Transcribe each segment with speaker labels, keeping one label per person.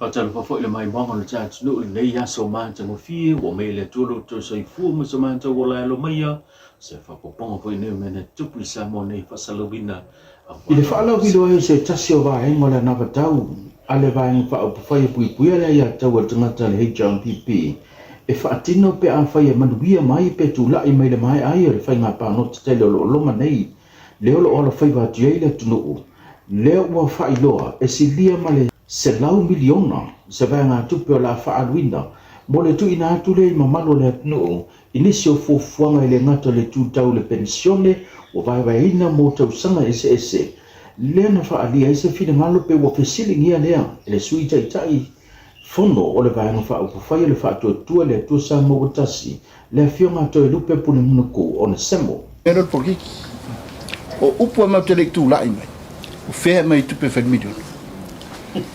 Speaker 1: Au tala fafo le mai mongo le church no le ya so man tango fi o me le tolo to so fu mo so man to wala lo mai se fa popongo po ne mena tupu Samoa nei fa salobina.
Speaker 2: I le whaala wilo e se tasi o wa hengo le nawa tau, a le waenga wha o pawhai pui pui ala ia tau a tangata le HRPP, e whaatino pe a whai e manuia mai pe tu lai mai le mai ai le whai ngā pāno te tele o longa nei, leo lo ola whai wa tuei le tunu, leo ua whai loa e si lia ma le se lau miliona, se vai ngā tupe o la whaaluina, mo le tu ina atu le mamalo le tunu, inisi o fuafuanga i le ngata le tu tau le pensione, o vai ina mo tau sanga ese le na fa ali ese fina malo pe wo fesili ngia lea le sui tai fondo o le vai na fa o fa le fa to le to sa mo tasi le fiona to lu pe puni muno ko on semo
Speaker 3: ero porque o upo ma te le tu lai mai o fe mai tu pe fer milion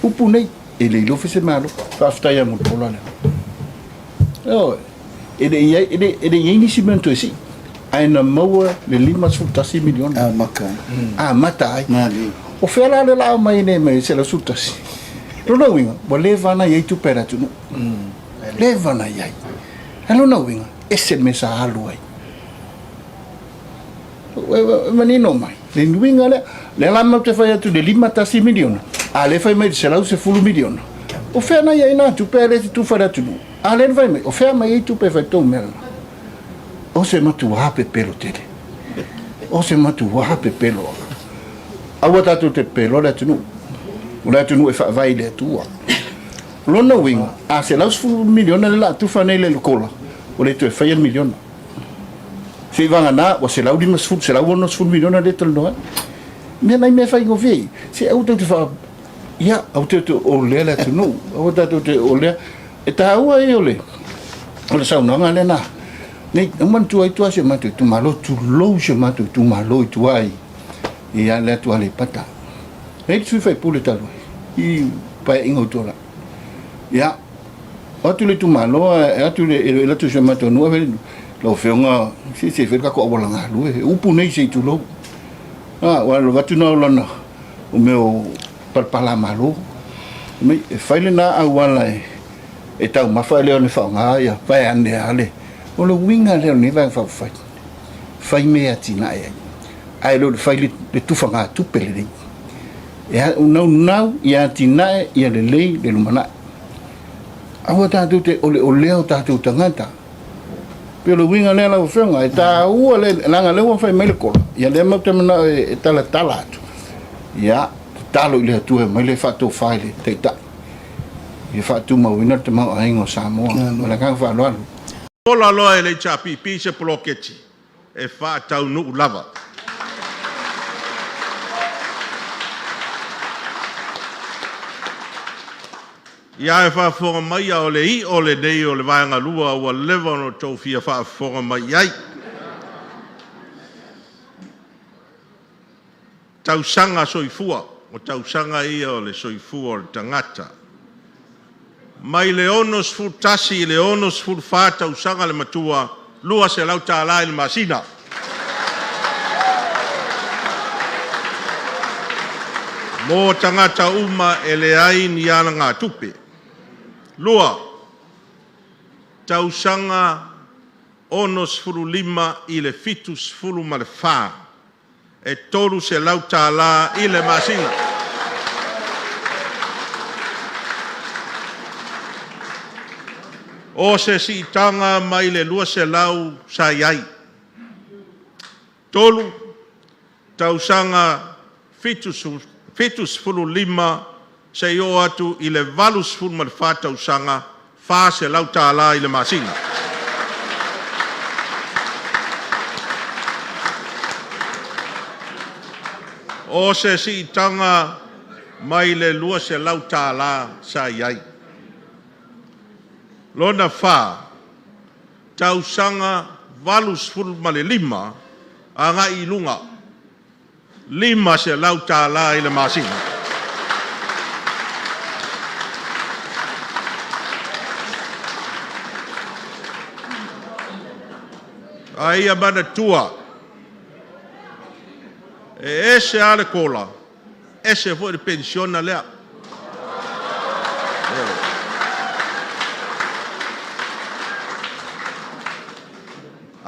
Speaker 3: upo nei e le lo fese malo fa sta ya mo pola le o e de yeni cimento esi aina maua le 5 milion
Speaker 4: maka
Speaker 3: mata ai o fela le la mai ne mai se la sutasi lo winga bo leva na ye tu pera tu leva na ye alo no winga ese mesa alu ai manino mai le winga le la ma te fa tu le 5 milion ale fa mai se la se fulu milion o fela ye na tu pera tu fa tu ale vai mai o fela mai tu pe fa to mel o se matu hape pelo tele o se matu hape pelo awa tatu te pelo le tunu e fa vai le tua lona winga a se laus fu miliona la tu fa nei le kola o le tu e fa miliona se vanga na o se laudi mas fu se laudi nos fu miliona le tolo no me mai me fa ingovi se auto te fa ya auto o le la tunu o tatu te o le e ta ua e o le sa no ngale na nei man tu ai tu se matu tu malo tu lo se matu tu malo tu ai e ala tu ale pata e tu fai pule talo I pa ingo tu la ya o tu le tu malo e tu le tu se matu no lo feonga si se fe ka ko bola nga lu e upu nei se tu lo wa lo vatu no lo no o meu pala malo me fai le na awala e tau mafa le on fa nga ya pa ande ale o lo winga le ni va fa fai me atina ai lo fai le tu fanga tu pele ya no ya tina ya le le lumana awa ta tu te o ta tu tangata pe lo winga le la fanga ta u le langa le wa fai me le ko ya le ma te na tala ya talo le tu me le fa to fai le te ta e fa tu ma wina te ma ai ngo Samoa la ka fa lo
Speaker 5: Ola loa e le chapi se poloketi e wha tau nuu lava. Ia e wha whonga mai o le I o le nei o le vaianga lua o lewa no tau fia wha whonga mai ai. Tau sanga soifua o tau sanga ia o le soifua o le tangata. Mai le onos fu tasi le onos fu fata usanga le matua lua se lau tāla le masina. Mo tangata uma e le ai ni ana ngā tupe. Lua, tausanga onos furu 5 i le fitus furu ma le whā. E toru se lau tāla i le masina. O se si tanga mai le lua se lau sa iai. Tolu, tausanga fitus fulu 5 se io atu i le valus fulu ma le wha tausanga wha se lau tāla i le masina. O se si tanga mai le lua se lau tāla sa iai. Lona wha, tausanga valus fulu ma le 5, anga i lunga. 5 se lau tāla i le masina. Aia mana tua. E ese ale kola. Ese foi de pensiona lea.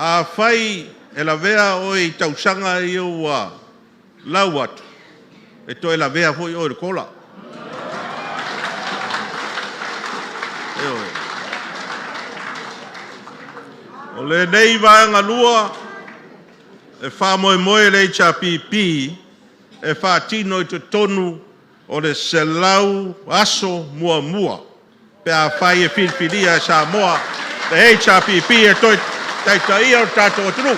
Speaker 5: A fai e la vea o i tausanga i o lau atu. E to e la vea foi o i kola. O le nei vaanga lua e wha moe le HRPP e wha tino i te tonu o le selau aso mua. Pe a whai e whilwhiria e Samoa le HRPP e toi taitaia o tātou atunu.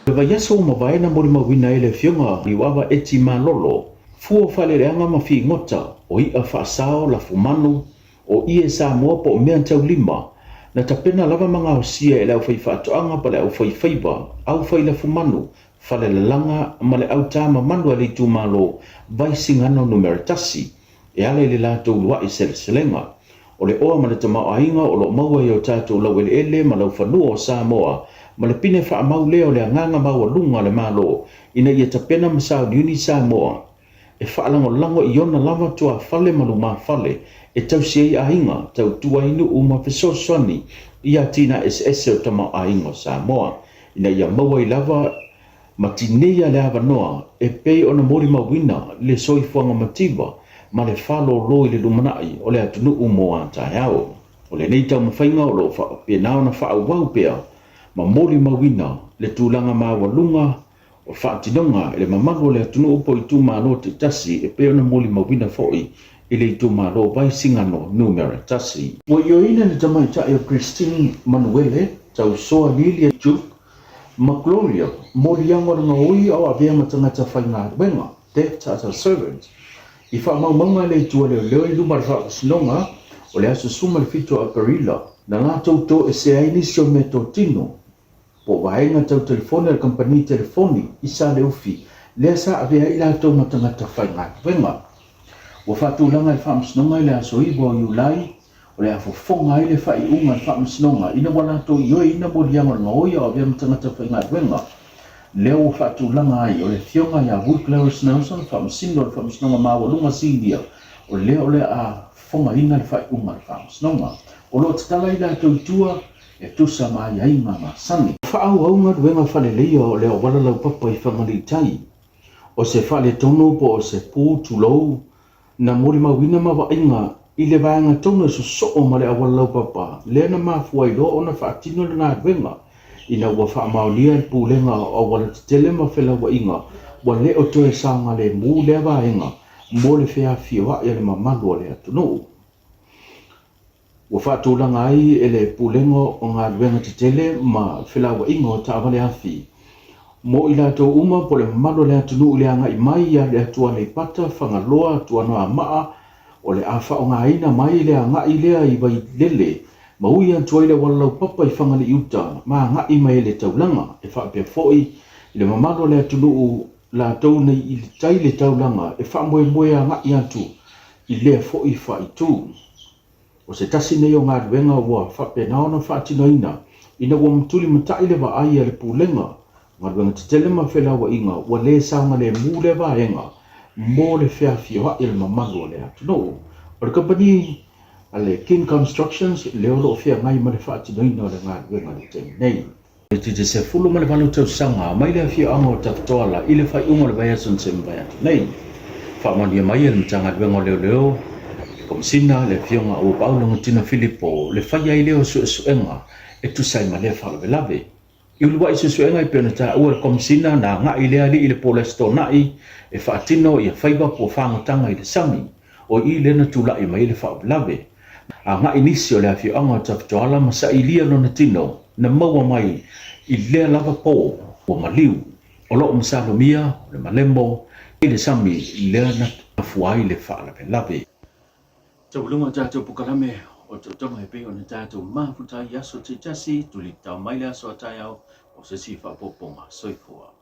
Speaker 2: Le vai aso ma vai na mori mawina ele fionga i wawa eti malolo. Fua whale reanga ma fi ngota o i a whaasao la fumanu o i e Samoa po mea tau lima. Na tapena lava manga o sia e lau whai whaatoanga pa le au whai whaiba au whai la fumanu whale le langa ma le au tāma manua le tu malo vai singano numeratasi e ale le lātou lua i selenga. O le oa ma le tamau ainga o lo maua i o tātou lau ele ma lau whanua o Samoa ma le pine wha mau leo le anganga maua lunga le malo ina i tapena masao niuni Samoa e whaalango lango i ona lava tua whale maluma whale e tau siei ainga tau tua inu uma fesoswani i a tina SS o tamau ainga o Samoa ina i a maua i lava matinea le avanoa e pei ona mori mawina le soifuanga mativa ma le whalo roi le lumanai o le atunu umo a tai au. O le nei tau mawhainga o lo whaapena ona whaau pea ma mori mawina le tūlanga mawalunga o whaatinonga e le mamalo le atunu upo i tū malo te tasi e pea ona mori mawina foi i le tū malo vai singano numera tasi. Mo i o ina ni tamai tai o Christine Manuele tau soa Lilia Juk ma Gloria mori angora nga ui au avea matangata whainga wenga te tata servant. I whaamaumanga le tua leo i luma le whaasinonga o le aso suma le fito a Perila na ngā tauto e se ainisio me tō tino po waenga tau telefone al company telefoni i sa le ufi le sa avea i lātou matangata whainga wenga. Wa whaatūlanga i whaamasinonga i le aso iwa o Iulai o le afofonga i le whaiunga i whaamasinonga ina walato i oi ina morianga ngā oia o avea matangata whainga wenga. Leo whaatūlanga ai o le fionga i a Woodclares Nelson whaamasino le whaamasinonga mawalunga Sidia o leo le a fonga ina le whaiunga le whaamasinonga. O lo tatala i lātou tua e tusa mai ainga ma sani. Whaau aunga duenga whaleleia o leo walalau papa i whangali tai. O se whale tono po o se pū tulou na mori mawina mawa inga i le vaenga tono so soo ma le walalau papa. Lea na mafua i lo o na whaatino le ngā duenga. Ina ua whaamaunia i pūlenga o wala tele ma whela wa inga. Wa leo toe saanga le mū lea vaenga mo le whea whioa i le mamalu o le atunu. Wa whaatūlanga ai e le pūlenga o ngā ruenga te tele ma whela wa inga o tāwale awhi. Mo i lātou uma po le mamalu le atunu le anga i mai ia le atua nei pata whangaloa atua noa maa o le awha o ngā ina mai le anga i lea i vai lele. Ma ui antua i le walau papa i whangali uta ma ngā i mai le taulanga e whaapea foi i le mamalo le atunu la tau nei i le tai le taulanga e whaamoe a ngā i atu i lea foi wha i tū. O se tasi nei o ngā ruenga ua whaapea naona whaatinoina ina ua mtuli matai le wa ai a le pūlenga ngā ruenga te tele ma whela wa inga ua le saunga le mū le vaenga mō le whea whioha i le mamalo le atunu. O le company ale King Constructions leo lo fia ngai ma le whaatinoina o le ngā ruenga le temi nei. E te se fulu ma le walu tau sanga mai le fia anga o taftoala i le whaiunga le vaiason se mwai atu nei. Whaamania mai e le mtanga ruenga leo komisina le fionga o Paulo Ngutina Filipo le whaia i leo suenga e tusai ma le whalawelave. I ulua i suenga i pēna tā ua le komisina na ngā i lea li i le polesto nai e whaatino i a whaiba po whangotanga i le sami o i lena tula i mai le whalawelave. A ngā inisio le awhi anga o taftoala ma sa ilia no na tino na maua mai i lea lava pō o maliu o loo masalomia o le malemo i le sami i lea na afuai le whaalawelave. Tau lunga tātou pukalame o Otootoga e peo na tātou mafutai aso te tasi tuli tau mai le aso atai au o se si whapoponga soifua.